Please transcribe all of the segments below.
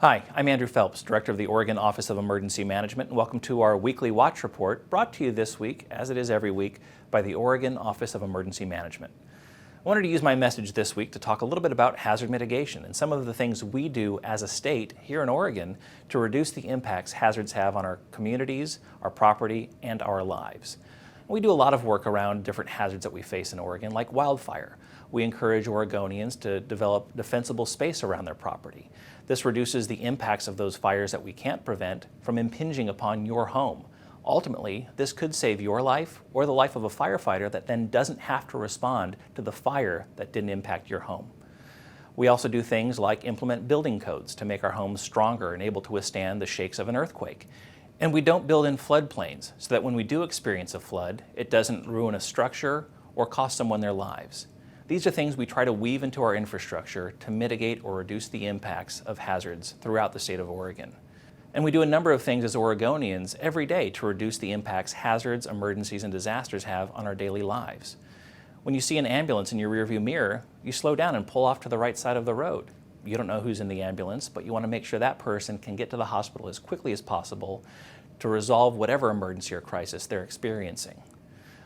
Hi, I'm Andrew Phelps, Director of the Oregon Office of Emergency Management, and welcome to our weekly watch report brought to you this week, as it is every week, by the Oregon Office of Emergency Management. I wanted to use my message this week to talk a little bit about hazard mitigation and some of the things we do as a state here in Oregon to reduce the impacts hazards have on our communities, our property, and our lives. We do a lot of work around different hazards that we face in Oregon, like wildfire. We encourage Oregonians to develop defensible space around their property. This reduces the impacts of those fires that we can't prevent from impinging upon your home. Ultimately, this could save your life or the life of a firefighter that then doesn't have to respond to the fire that didn't impact your home. We also do things like implement building codes to make our homes stronger and able to withstand the shakes of an earthquake. And we don't build in floodplains so that when we do experience a flood, it doesn't ruin a structure or cost someone their lives. These are things we try to weave into our infrastructure to mitigate or reduce the impacts of hazards throughout the state of Oregon. And we do a number of things as Oregonians every day to reduce the impacts hazards, emergencies, and disasters have on our daily lives. When you see an ambulance in your rearview mirror, you slow down and pull off to the right side of the road. You don't know who's in the ambulance, but you want to make sure that person can get to the hospital as quickly as possible to resolve whatever emergency or crisis they're experiencing.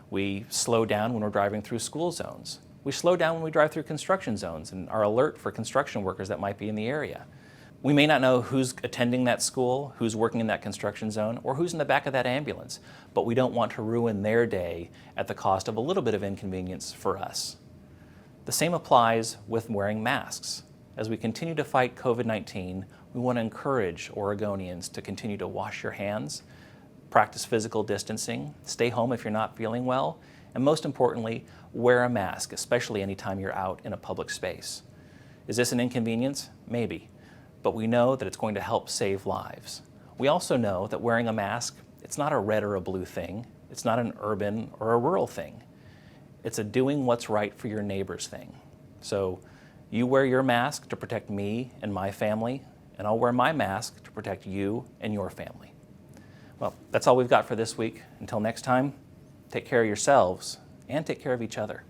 We slow down when we're driving through school zones. We slow down when we drive through construction zones and are alert for construction workers that might be in the area. We may not know who's attending that school, who's working in that construction zone, or who's in the back of that ambulance, but we don't want to ruin their day at the cost of a little bit of inconvenience for us. The same applies with wearing masks. As we continue to fight COVID-19, we want to encourage Oregonians to continue to wash your hands, practice physical distancing, stay home if you're not feeling well, and most importantly, wear a mask, especially anytime you're out in a public space. Is this an inconvenience? Maybe, but we know that it's going to help save lives. We also know that wearing a mask, it's not a red or a blue thing. It's not an urban or a rural thing. It's a doing what's right for your neighbors thing. So you wear your mask to protect me and my family, and I'll wear my mask to protect you and your family. Well, that's all we've got for this week. Until next time, take care of yourselves and take care of each other.